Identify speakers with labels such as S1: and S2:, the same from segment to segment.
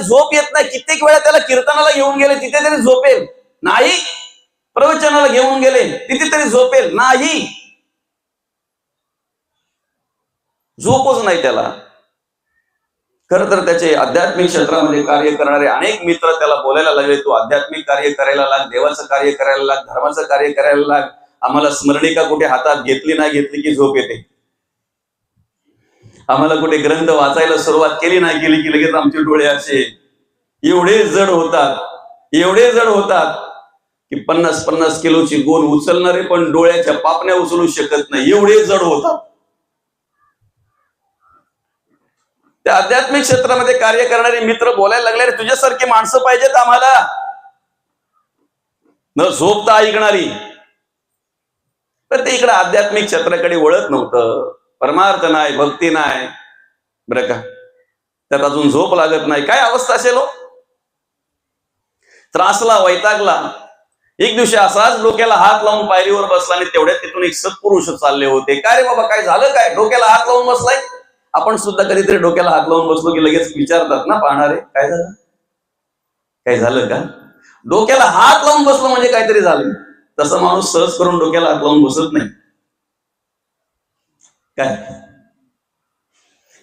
S1: झोप येत नाही. कित्येक वेळा त्याला कीर्तनाला घेऊन गेले, तिथे तरी झोपेल नाही. प्रवचनाला घेऊन गेले, तिथे तरी झोपेल नाही. झोपच नाही त्याला. खर तर त्याचे आध्यात्मिक क्षेत्रामध्ये कार्य करणारे अनेक मित्र त्याला बोलायला लागले, तू आध्यात्मिक कार्य करायला लाग, देवाचं कार्य करायला लाग, धर्माचं कार्य करायला लाग. आम्हाला स्मरणिका कुठे हातात घेतली नाही घेतली की झोप येते. आम्हाला कुठे ग्रंथ वाचायला सुरुवात केली नाही केली की लगेच आमचे डोळे असे एवढे जड होतात की 50-50 किलोची गोण उचलणारे पण डोळ्याच्या पापण्या उचलू शकत नाही, एवढे जड होतात. त्या आध्यात्मिक क्षेत्रामध्ये कार्य करणारे मित्र बोलायला लागले, तुझ्यासारखी माणसं पाहिजेत आम्हाला, न झोपता ऐकणारी. तर ते इकडे आध्यात्मिक क्षेत्राकडे वळत नव्हतं. परमार्थ नाही, भक्ती नाही, बरं का, त्यात अजून झोप लागत नाही. काय अवस्था असेल हो. त्रासला, वैतागला. एक दिवशी असाच डोक्याला हात लावून पायरीवर बसला आणि तेवढ्यात तिथून एक सत्पुरुष चालले होते. काय रे बाबा, काय झालं, काय डोक्याला हात लावून बसलाय. आपण सुद्धा कधीतरी डोक्याला हात लावून बसलो की लगेच विचारतात ना पाहणारे, काय झालं, काय झालं का. डोक्याला हात लावून बसलो म्हणजे काहीतरी झालं. तसं माणूस सहज करून डोक्याला हात लावून बसत नाही. काय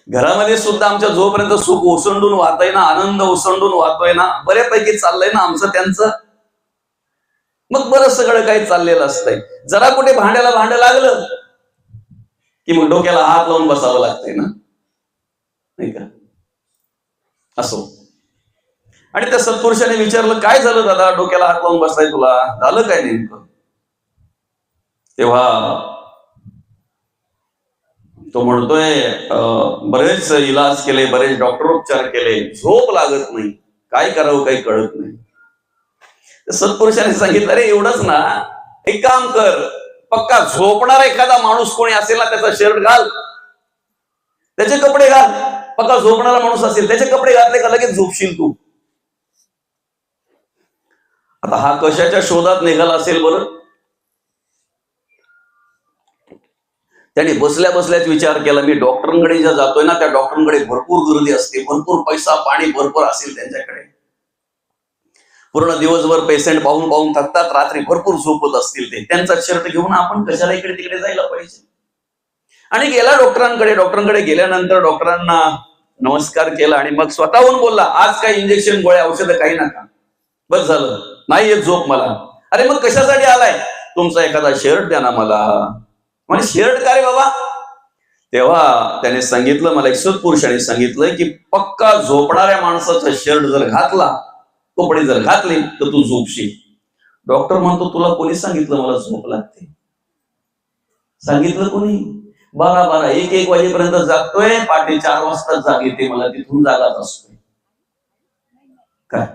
S1: घरामध्ये सुद्धा आमच्या जोपर्यंत सुख ओसंडून वाहतोय ना, आनंद ओसंडून वाहतोय ना, बऱ्यापैकी चाललंय ना आमचं त्यांचं, मग बरं सगळं काही चाललेलं असतंय. जरा कुठे भांड्याला भांडं लागलं की मग डोक्याला हात लावून बसावं लागतंय ना, नाही का. असो. आणि त्या सत्पुरुषाने विचारलं, काय झालं दादा, डोक्याला हात लावून बसलाय, तुला झालं काय नेमकं. तेव्हा तो म्हणतोय, बरेच इलाज केले, बरेच डॉक्टरोपचार केले, झोप लागत नाही, काय करावं काही कळत नाही. सत्पुरुषाने सांगितलं, अरे एवढंच ना, एक काम कर, पक्का झोपणारा एखादा माणूस कोणी असेल ना, त्याचा शर्ट घाल, त्याचे कपडे घाल. पक्का झोपणारा माणूस असेल, त्याचे कपडे घातले का लगेच झोपशील तू. आता हा कशाच्या शोधात निघाला असेल बरं. त्याने बसल्या बसल्याच विचार केला, मी डॉक्टरांकडे ज्या जातोय ना, त्या डॉक्टरांकडे भरपूर गर्दी असते, भरपूर पैसा पाणी भरपूर असेल त्यांच्याकडे, पूर्ण दिवसभर पेशंट पाहून पाहून थकतात, रात्री भरपूर झोपत असतील ते, त्यांचा शर्ट घेऊन आपण कशाला इकडे तिकडे जायला पाहिजे. आणि गेला डॉक्टरांकडे. डॉक्टरांकडे गेल्यानंतर डॉक्टरांना नमस्कार केला आणि मग स्वतःहून बोलला, आज काही इंजेक्शन गोळ्या औषधं काही नका, बस झालं, नाही येत झोप मला. अरे मग कशासाठी आलाय, तुमचा एखादा शर्ट द्या ना मला. म्हणजे शर्ट का रे बाबा. तेव्हा त्याने सांगितलं, मला एक सत्पुरुषाने सांगितलंय की पक्का झोपणाऱ्या माणसाचा शर्ट जर घातला, कपडे जर घातले तर तू झोपशील. डॉक्टर म्हणतो, तुला कोणी सांगितलं मला झोप लागते. सांगितलं कोणी. 12-12, 1-1 वाजेपर्यंत जागतोय, पहाटे 4 वाजता जाग येते मला, तिथून जागाच असतोय. काय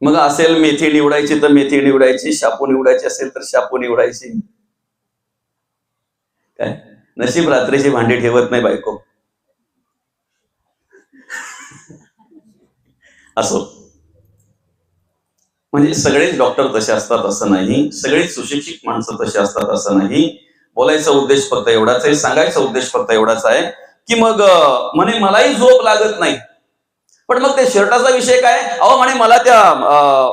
S1: मग असेल मेथी निवडायची तर मेथी निवडायची, शापू निवडायची असेल तर शापू निवडायची. काय नशीब रात्रीची भांडी ठेवत नाही बायको. असो. म्हणजे सगळेच डॉक्टर तसे असतात असं नाही, सगळेच सुशिक्षित माणसं तसे असतात असं नाही. बोलायचा उद्देश फक्त एवढाच आहे, सांगायचा उद्देश फक्त एवढाच आहे की मग म्हणे मलाही झोप लागत नाही. पण मग ते शर्टाचा विषय काय. अहो म्हणे मला त्या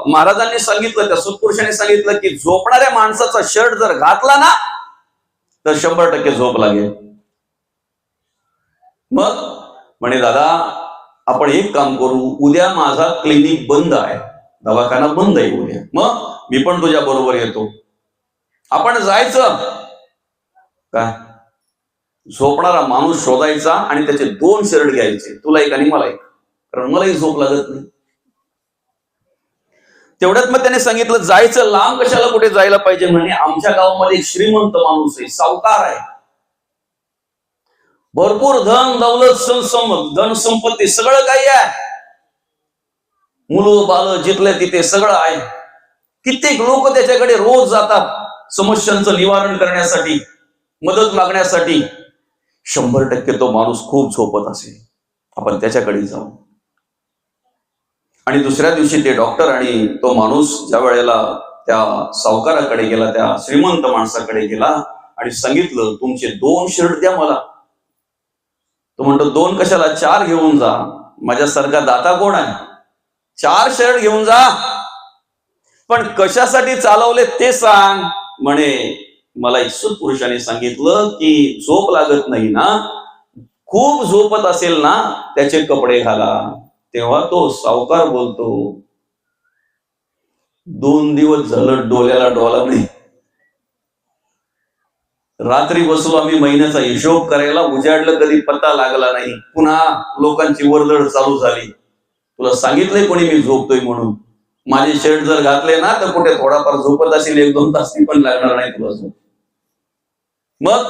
S1: महाराजांनी सांगितलं, त्या सत्पुरुषाने सांगितलं की झोपणाऱ्या माणसाचा शर्ट जर घातला ना तर 100% झोप लागेल. मग म्हणे दादा आपण एक काम करू, उद्या माझा क्लिनिक बंद आहे, दवाखाना बंद आहे उद्या, मग मी पण तुझ्या बरोबर येतो. आपण जायचं काय, झोपणारा माणूस शोधायचा आणि त्याचे 2 शर्ट घ्यायचे, तुला एक आणि मला एक, कारण मलाही झोप लागत नाही. तेवढ्यात मग त्याने सांगितलं, जायचं लांब कशाला, कुठे जायला पाहिजे म्हणे, आमच्या गावामध्ये एक श्रीमंत माणूस आहे, सावकार आहे, भरपूर धन दौलत धन संपत्ती सगळं काही आहे, मुलं बाळ जिथले तिथे सगळं आहे. कित्येक लोक त्याच्याकडे रोज जातात समस्यांचं निवारण करण्यासाठी, मदत मागण्यासाठी. 100% तो माणूस खूप झोपत असेल, आपण त्याच्याकडे जाऊ. आणि दुसऱ्या दिवशी ते डॉक्टर आणि तो माणूस ज्या वेळेला त्या सावकाराकडे गेला, त्या श्रीमंत माणसाकडे गेला आणि सांगितलं, तुमचे 2 शर्ट द्या मला. तो म्हणतो 2 कशाला, 4 घेऊन जा. माझ्यासारखा दाता कोण आहे? 4 शर्ट घेऊन जा, पण कशासाठी चालवले ते सांग. म्हणे मला इच्छुक पुरुषाने सांगितलं की झोप लागत नाही ना, खूप झोपत असेल ना, त्याचे कपडे घाला. तेव्हा तो सावकार बोलतो, 2 दिवस झालं डोल्याला डोला नाही. रात्री बसलो आम्ही महिन्याचा हिशोब करायला, उजाडलं कधी पत्ता लागला नाही. पुन्हा लोकांची वर्दळ चालू झाली. तुला सांगितलंय कोणी मी झोपतोय म्हणून? माझे शर्ट जर घातले ना तर कुठे थोडाफार झोपत असेल, 1-2 तास पण लागणार नाही तुला झोप. मग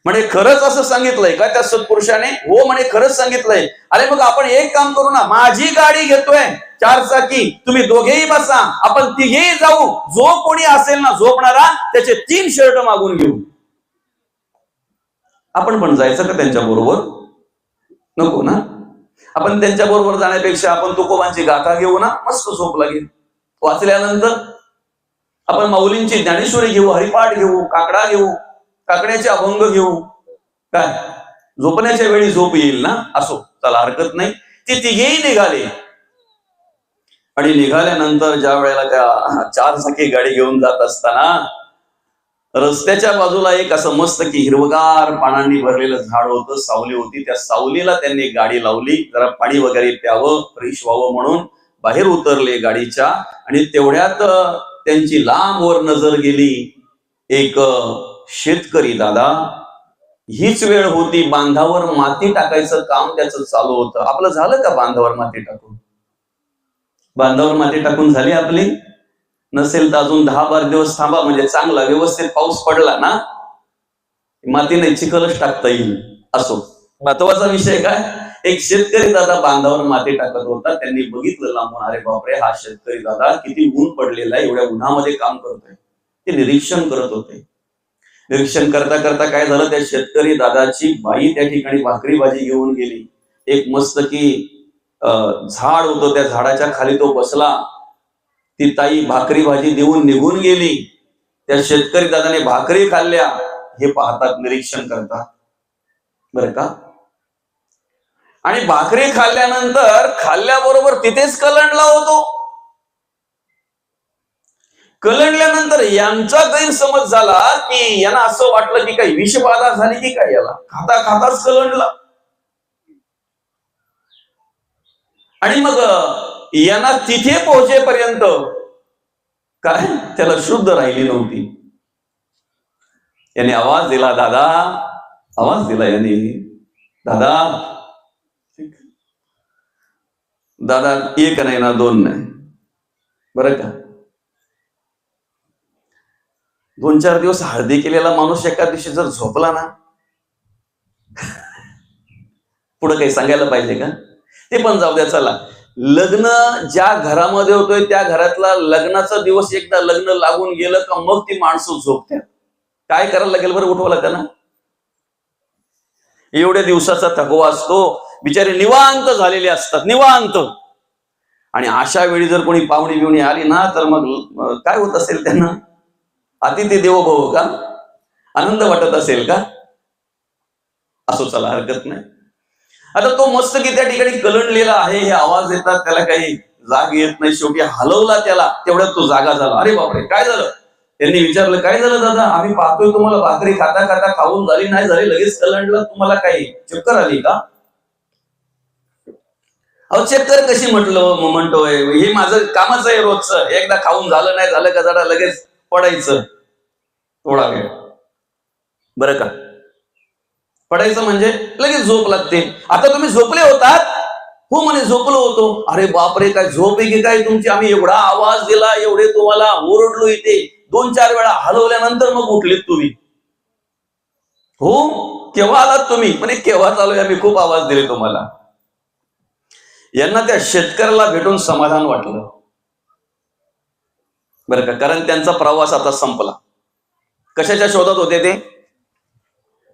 S1: म्हणे खरंच असं सांगितलंय का त्या सत्पुरुषाने? हो म्हणे खरंच सांगितलंय. अरे मग आपण एक काम करू ना, माझी गाडी घेतोय 4 चाकी, तुम्ही दोघेही बसा, आपण तिघेही जाऊ, जो कोणी असेल ना झोपणारा त्याचे 3 शर्ट मागून घेऊ. आपण पण जायचं का त्यांच्या बरोबर? नको ना. आपण त्यांच्या बरोबर जाण्यापेक्षा आपण तुकोबांची गाथा घेऊ ना, मस्त झोप लागेल. वाचल्यानंतर आपण माऊलींची ज्ञानेश्वरी घेऊ, हरिपाठ घेऊ, काकडा घेऊ, काकड्याचे अभंग घेऊ. काय झोपण्याच्या वेळी झोप येईल ना. असो, चला हरकत नाही. ते तिघेही निघाले आणि निघाल्यानंतर ज्या वेळेला त्या 4 चाकी गाडी घेऊन जात असताना रस्त्याच्या बाजूला एक असं मस्त की हिरवगार पानांनी भरलेलं झाड होतं, सावली होती. त्या सावलीला त्यांनी गाडी लावली, जरा पाणी वगैरे प्यावं, फ्रेश व्हावं म्हणून बाहेर उतरले गाडीच्या. आणि तेवढ्यात त्यांची लांबवर नजर गेली. एक शेतकरी दादा, हीच वेळ होती बांधावर माती टाकायचं काम त्याचं चालू होतं. आपलं झालं का बांधावर माती टाकून? बांधावर माती टाकून झाली आपली? नसेल तर अजून 10-12 दिवस थांबा, म्हणजे चांगला व्यवस्थित पाऊस पडला ना, माती नाही चिखलच टाकता येईल. असो, महत्वाचा विषय काय, एक शेतकरी दादा बांधावर माती टाकत होता. त्यांनी बघितलं लांबून, अरे बापरे, हा शेतकरी दादा किती ऊन पडलेला आहे, एवढ्या उन्हामध्ये काम करतोय. ते निरीक्षण करत होते. निरीक्षण करता करता काय झालं, त्या शेतकरी दादाची बाई त्या ठिकाणी भाकरी भाजी घेऊन गेली. एक मस्त की झाड होतं, त्या झाडाच्या खाली तो बसला. ती ताई भाकरी भाजी देऊन निघून गेली. त्या शेतकरी दादाने भाकरी खाल्ल्या. हे पाहतात, निरीक्षण करतात बरं का. आणि भाकरी खाल्ल्यानंतर खाल्ल्याबरोबर तिथेच कलंडला होतो. कलंडल्यानंतर यांचा गैरसमज झाला की यांना असं वाटलं की काही विषबाधा झाली की काय, याला खाता खाताच कलंडला. आणि मग यांना तिथे पोहोचेपर्यंत काय त्याला शुद्ध राहिली नव्हती. याने आवाज दिला, दादा, आवाज दिला याने, दादा. दादा एक नाही ना, 2 नाही बरं का. 2-4 दिवस हळदी केलेला माणूस एका दिवशी जर झोपला ना, पुढे काही सांगायला पाहिजे का? ते पण जाऊ द्या. चला, लग्न ज्या घरामध्ये होतोय त्या घरातला लग्नाचा दिवस एकदा लग्न लागून गेलं का मग ती माणसं झोपतात. काय करायला लागेल बरं? उठवा लागतं ना. एवढ्या दिवसाचा थकवा असतो, बिचारे निवांत झालेले असतात, निवांत. आणि अशा वेळी जर कोणी पाहुणी बिवणी आली ना, तर मग काय होत असेल त्यांना? अतिथी देवो भव का? आनंद वाटत असेल का? असो, चला हरकत नाही. आता तो मस्त की त्या ठिकाणी कलंडलेला आहे, हे आवाज येतात, त्याला काही जाग येत नाही. शेवटी हलवला त्याला, तेवढ्यात तो जागा झाला. अरे बापरे, काय झालं? त्यांनी विचारलं, काय झालं दादा? आम्ही पाहतोय तुम्हाला भाकरी खाता खाता खाऊन झाली नाही झाली, लगेच कलंडलं, तुम्हाला काही चक्कर आली का? अहो चक्कर कशी म्हणतोय, हे माझं कामच आहे रोजचं. एकदा खाऊन झालं नाही झालं का जरा लगेच पडायचं थोडा वेळ, बरं का. पडायचं म्हणजे लगेच झोप लागते. आता तुम्ही झोपले होतात? हो म्हणे झोपलो होतो. अरे बापरे, काय झोप आहे की काय तुमची? आम्ही एवढा आवाज दिला, एवढे तुम्हाला ओरडलो, इथे 2-4 वेळा हलवल्यानंतर मग उठलेत तुम्ही. हो, केव्हा आलात तुम्ही? म्हणे केव्हा चालूय, आम्ही खूप आवाज दिले तुम्हाला. यांना त्या शेतकऱ्याला भेटून समाधान वाटलं बरं का, कारण त्यांचा प्रवास आता संपला. कशाच्या शोधात होते ते?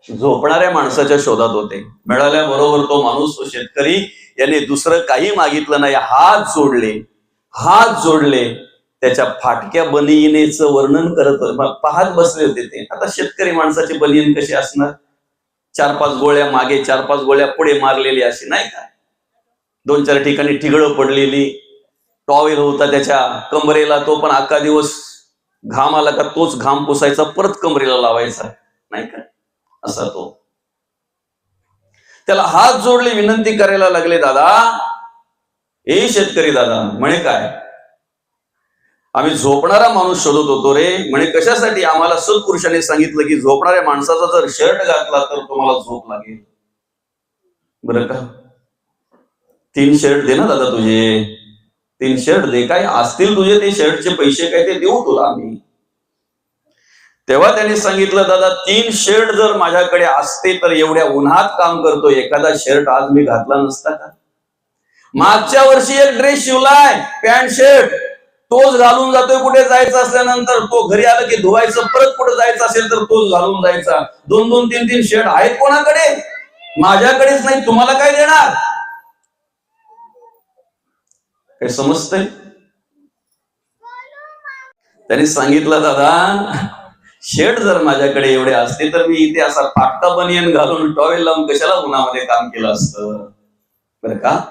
S1: झोपणाऱ्या माणसाच्या शोधात होते. मिळाल्याबरोबर तो माणूस, तो शेतकरी, याने दुसरं काही मागितलं नाही, हात जोडले त्याच्या फाटक्या बनियनेचं वर्णन करत पाहत बसले होते ते. आता शेतकरी माणसाची बनियन कशी असणार? 4-5 गोळ्या मागे 4-5 गोळ्या पुढे मारलेली अशी, नाही का? 2-4 ठिकाणी ठिगळं पडलेली, टॉवेल होता त्याच्या कमरेला, तो पण अख्खा दिवस घाम आला का तोच घाम पुसायचा, परत कमरेला लावायचा, नाही का असा तो. त्याला हात जोडले विनंती करायला लागले, दादा, ए शेतकरी दादा, म्हणे काय, आम्ही झोपणारा माणूस शोधत होतो रे. म्हणे कशासाठी? आम्हाला सत्पुरुषाने सांगितलं की झोपणाऱ्या माणसाचा जर शर्ट घातला तर तुम्हाला झोप लागेल. बरं का, 3 शर्ट दे ना दादा, तुझे 3 शर्ट दे, काय असतील तुझे ते शर्टचे पैसे काय ते देऊ तुला आम्ही. तेव्हा त्याने सांगितलं, दादा 3 शर्ट जर माझ्याकडे असते तर एवढ्या उन्हात काम करतो, एखादा शर्ट आज मी घातला नसता का? मागच्या वर्षी एक ड्रेस शिवलाय, पॅन्ट शर्ट, तोच घालून जातोय कुठे जायचं असल्यानंतर. तो घरी आलं की धुवायचं, परत कुठे जायचं असेल तर तोच घालून जायचा. 2-2, 3-3 शर्ट आहेत कोणाकडे? माझ्याकडेच नाही, तुम्हाला काय देणार? काय समजतंय? त्यांनी सांगितलं, दादा शर्ट जर माझ्याकडे एवढे असते तर मी इथे असा फाटका बनियन घालून टॉवेल लावून कशाला उन्हामध्ये काम केलं असतं. बरं का,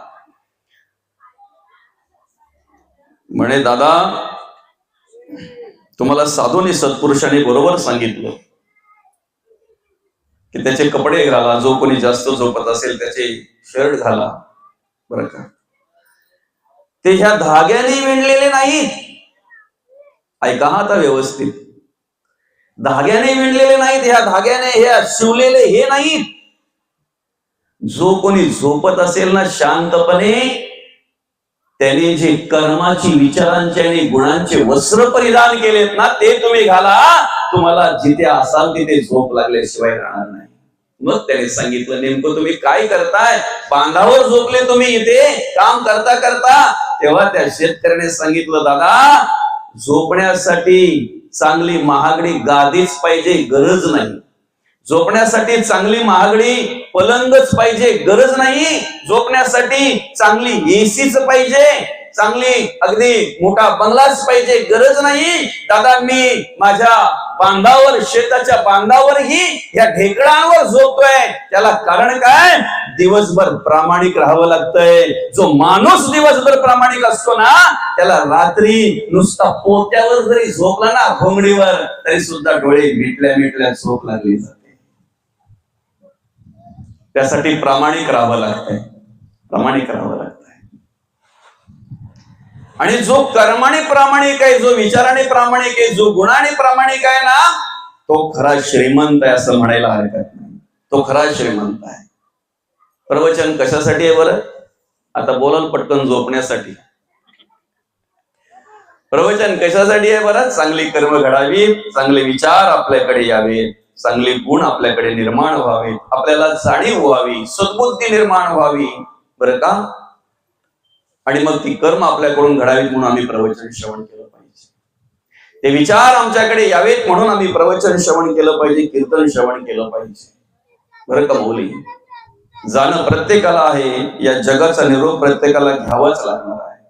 S1: म्हणे दादा तुम्हाला साधूने सत्पुरुषाने बरोबर सांगितलं की त्याचे कपडे घाला, जो कोणी जास्त झोपत असेल त्याचे शर्ट घाला. बरं का, ते ह्या धाग्याने विणलेले नाहीत. ऐका हा आता व्यवस्थित, धाग्याने विणलेले नाहीत, ह्या धाग्याने ह्या शिवलेले हे नाहीत. जो कोणी झोपत असेल ना शांतपणे, त्याने जे कर्माची, विचारांचे आणि गुणांचे वस्त्र परिधान केलेत ना, ते तुम्ही घाला. तुम्हाला जिथे असाल तिथे झोप लागल्याशिवाय राहणार नाही. मग त्याने सांगितलं, नेमकं तुम्ही काय करताय? बांधावर झोपले तुम्ही इथे काम करता करता. तेव्हा त्या शेतकऱ्याने सांगितलं, दादा झोपण्यासाठी चांगली महागडी गादीच पाहिजे, गरज नाही. झोपण्यासाठी चांगली महागडी पलंगच पाहिजे, गरज नाही. झोपण्यासाठी चांगली एसीच पाहिजे, चांगली अगदी मोठा बंगलाच पाहिजे, गरज नाही. दादा मी माझ्या बांधावर, शेताच्या बांधावरही या ढेकळांवर झोपतोय. त्याला कारण काय? दिवसभर प्रामाणिक राहावं लागतंय. जो माणूस दिवसभर प्रामाणिक असतो ना, त्याला रात्री नुसता पोत्यावर जरी झोपला ना, घोंगडीवर, तरी सुद्धा डोळे मिटल्या मिटल्या झोप लागली जाते. त्यासाठी प्रामाणिक राहावं लागतंय, प्रामाणिक राहावं लागतंय. आणि जो कर्माने प्रामाणिक आहे, जो विचाराने प्रामाणिक आहे, जो गुणाने प्रामाणिक आहे ना, तो खरा श्रीमंत आहे असं म्हणायला हरकत नाही. तो खरा श्रीमंत आहे. प्रवचन कशासाठी आहे बरं? आता बोलाल पटकन झोपण्यासाठी. प्रवचन कशासाठी आहे बरं? चांगली कर्म घडावी, चांगले विचार आपल्याकडे यावेत, चांगले गुण आपल्याकडे निर्माण व्हावेत, आपल्याला जाणीव व्हावी, सद्बुद्धी निर्माण व्हावी. बरं का, आणि मग ती कर्म आपल्याकडून घडावीत म्हणून आम्ही प्रवचन श्रवण केलं पाहिजे. ते विचार आमच्याकडे यावेत म्हणून आम्ही प्रवचन श्रवण केलं पाहिजे, कीर्तन श्रवण केलं पाहिजे. बरं का मौली, जाणं प्रत्येकाला आहे. या जगाचा निरोप प्रत्येकाला घ्यावाच लागणार आहे.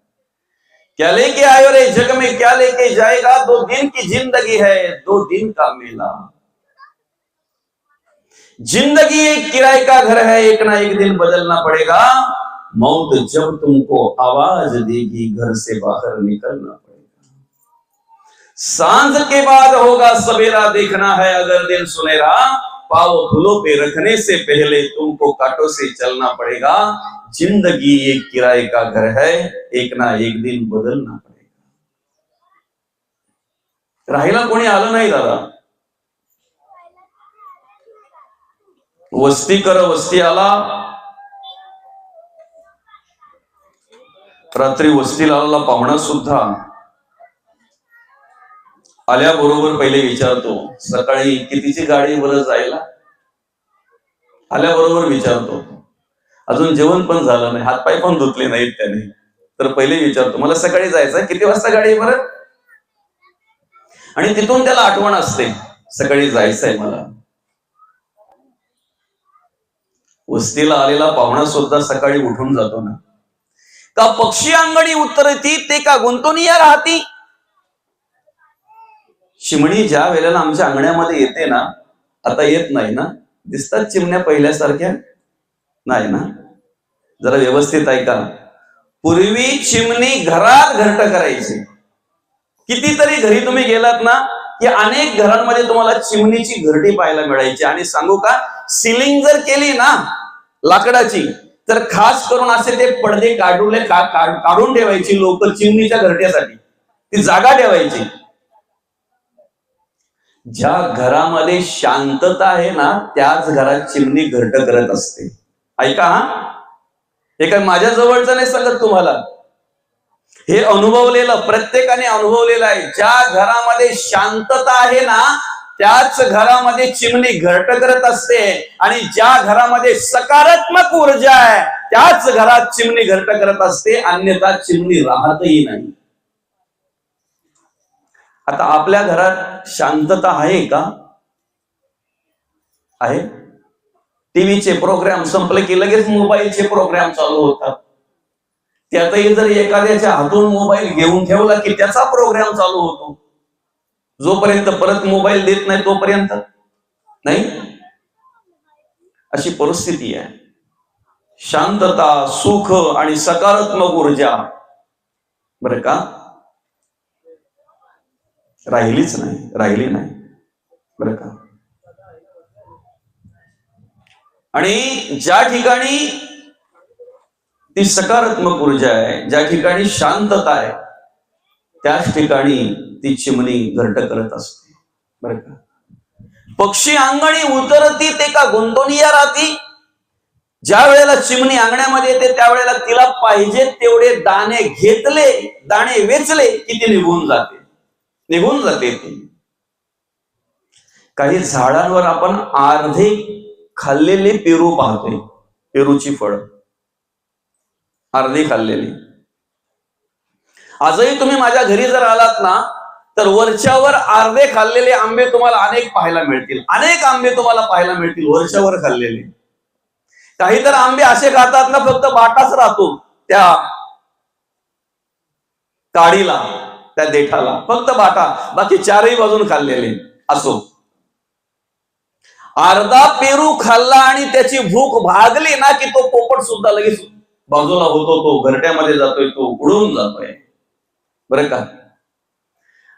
S1: क्या लेके आयो रे जग में, क्या लेके जाएगा, 2 दिन की जिंदगी है, 2 दिन का मेला. जिंदगी एक किराए का घर है, एक ना एक दिन बदलना पड़ेगा. मौत जब तुमको आवाज देगी, घर से बाहर निकलना पड़ेगा. सांझ के बाद होगा सवेरा, देखना है अगर दिन सुनेरा. पाव फूलों पे रखने से पहले तुमको कांटों से चलना पड़ेगा. जिंदगी एक किराए का घर है, एक ना एक दिन बदलना पड़ेगा. राहायला कोणी आलं नाही दादा. वस्ती कर, वस्ती आला. रात्री वस्तीला आलेला पाहुणा सुद्धा आल्याबरोबर पहिले विचारतो, सकाळी कितीची गाडी बरं जायला? आल्याबरोबर विचारतो. अजून जेवण पण झालं नाही, हातपाय पण धुतले नाहीत त्याने, तर पहिले विचारतो, मला सकाळी जायचं, किती वाजता गाडी बरं? आणि तिथून त्याला आठवण असते, सकाळी जायचंय मला. वस्तीला आलेला पाहुणा सुद्धा सकाळी उठून जातो ना. का पक्षी अंगणी उतरती, ते का गुंतवणीया राहती. चिमणी ज्या वेळेला आमच्या अंगण्यामध्ये येते ना, आता येत नाही ना, दिसतात चिमण्या पहिल्यासारख्या नाही ना. जरा व्यवस्थित ऐका. पूर्वी चिमणी घरात घरटं करायची. कितीतरी घरी तुम्ही गेलात ना की अनेक घरांमध्ये तुम्हाला चिमणीची घरटी पाहायला मिळायची. आणि सांगू का, सिलिंग जर केली ना लाकडाची, तर खास करून असे ते पडदे काढून ठेवायची लोक चिमणीच्या घरट्यासाठी, ती जागा ठेवायची. ज्या घरामध्ये शांतता आहे ना त्याच घरात चिमणी घरटं करत असते. ऐका हा, हे काय माझ्या जवळचं नाही सांगत तुम्हाला, हे अनुभवलेलं, प्रत्येकाने अनुभवलेलं आहे. ज्या घरामध्ये शांतता आहे ना त्याच घरामध्ये चिमणी घरटं करत असते. आणि ज्या घरामध्ये सकारात्मक ऊर्जा आहे त्याच घरात चिमणी घरटं करत असते, अन्यथा चिमणी राहतही नाही. आता आपल्या घरात शांतता आहे का? आहे? टीव्हीचे प्रोग्राम संपले की लगेच मोबाईलचे प्रोग्राम चालू होतात. त्यातही जर एखाद्याच्या हातून मोबाईल घेऊन ठेवला की त्याचा प्रोग्राम चालू होतो. जोपर्यंत परत मोबाईल देत नाही तोपर्यंत नाही. अशी परिस्थिती आहे. शांतता, सुख आणि सकारात्मक ऊर्जा बरं का राहिली नाही बरं का. आणि ज्या ठिकाणी ती सकारात्मक ऊर्जा आहे, ज्या ठिकाणी शांतता आहे, त्याच ठिकाणी ती चिमणी घरटं करत असते बरं का. पक्षी अंगणी उतरती ते का गुंतवणीया राहती. ज्या वेळेला चिमणी अंगण्यामध्ये येते त्यावेळेला तिला पाहिजे तेवढे दाणे घेतले, दाणे वेचले की ती निघून जाते ती. काही झाडांवर आपण अर्धे खाल्लेले पेरू पाहतोय, पेरूची फळ अर्धे खाल्लेली. आजही तुम्ही माझ्या घरी जर आलात ना तर वरच्यावर अर्धे खाल्लेले आंबे तुम्हाला अनेक पाहायला मिळतील. अनेक आंबे तुम्हाला पाहायला मिळतील वरच्यावर खाल्लेले. काही तर आंबे असे खातात ना फक्त बाटाच राहतो त्या काडीला, त्या देठाला, फक्त बाटा, बाकी चारही बाजून खाल्लेले. असो, अर्धा पेरू खाल्ला आणि त्याची भूक भागली ना की तो पोपट सुद्धा लगेच बाजूला होतो, तो घरट्यामध्ये जातोय, तो उडून जातोय बरं का.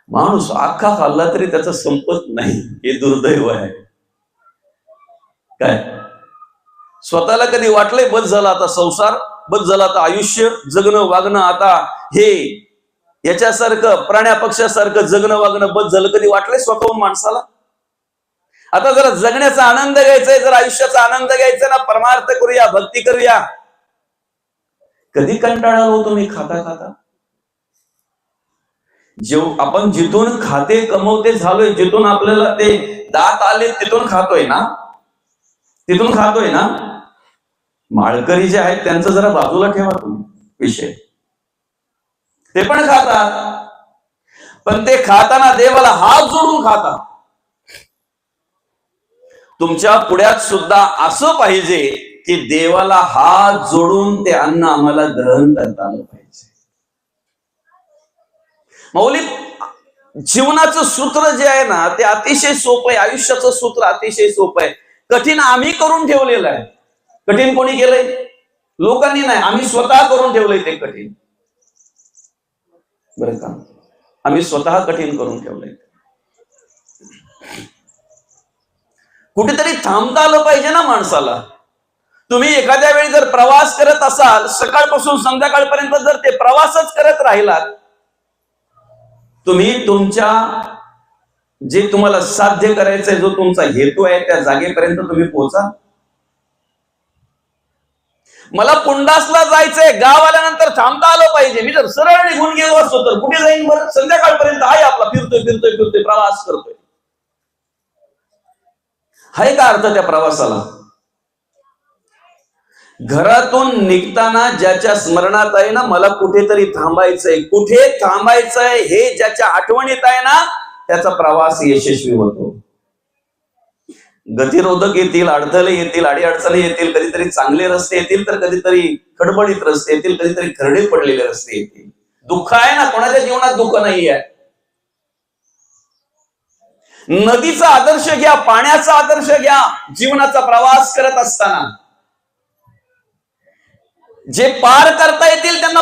S1: माणूस अख्खा खाल्ला तरी त्याचा संपत नाही, हे दुर्दैव आहे. काय स्वतःला कधी वाटलंय बस झाला आता संसार, बस झाला आता आयुष्य, जगणं वागणं आता हे याच्यासारखं प्राण्या पक्षासारखं जगणं वागणं बस झालं, कधी वाटलंय स्वतःहून माणसाला? आता जरा जगण्याचा आनंद घ्यायचाय, जरा आयुष्याचा आनंद घ्यायचा ना, परमार्थ करूया, भक्ती करूया. कधी कंटाळलो तुम्ही खाता खाता? आपण जिथून खाते कमवते झालोय, जिथून आपल्याला ते दात आले तिथून खातोय ना, तिथून खातोय ना. माळकरी जे आहेत त्यांचं जरा बाजूला ठेवा तुम्ही विषय. ते पण खातात, पण ते खाताना देवाला हात जोडून खातात. तुमच्या पुढ्यात सुद्धा असं पाहिजे की देवाला हात जोडून ते अन्न आम्हाला ग्रहण करता आलं पाहिजे. मौली, जीवनाचं सूत्र जे आहे ना ते अतिशय सोपं आहे. आयुष्याचं सूत्र अतिशय सोपं आहे. कठीण आम्ही करून ठेवलेलं आहे. कठीण कोणी केलंय? लोकांनी नाही, आम्ही स्वतः करून ठेवलंय ते कठीण बरं का. आम्ही स्वतः कठीण करून ठेवलंय. कुठेतरी थांबता आलं पाहिजे ना माणसाला. तुम्ही एखाद्या वेळी जर प्रवास करत असाल, सकाळपासून संध्याकाळपर्यंत जर ते प्रवासच करत राहिलात, तुम्ही तुमच्या जे तुम्हाला साध्य करायचंय, जो तुमचा हेतू आहे त्या जागेपर्यंत तुम्ही पोहोचा. मला पुंडासला जायचंय, गाव आल्यानंतर थांबता आलं पाहिजे. मी जर सरळ निघून गेलो असतो तर कुठे जाईन बरं? संध्याकाळपर्यंत आहे आपला, फिरतोय प्रवास करतोय. आहे का अर्थ त्या प्रवासाला? घरातून निघताना ज्याच्या स्मरणात आहे ना मला कुठेतरी थांबायचंय, कुठे थांबायचंय हे ज्याच्या आठवणीत आहे ना त्याचा प्रवास यशस्वी होतो. गतिरोधक येतील, अडथळे येतील, अडीअडचणी येतील, कधीतरी चांगले रस्ते येतील तर कधीतरी खडबडीत रस्ते येतील, कधीतरी खरडे पडलेले रस्ते येतील. दुःख आहे ना, कोणाच्या जीवनात दुःख नाही आहे. नदीचा आदर्श घ्या, पाण्याचा आदर्श घ्या. जीवनाचा प्रवास करत असताना जे पार करता येतील त्यांना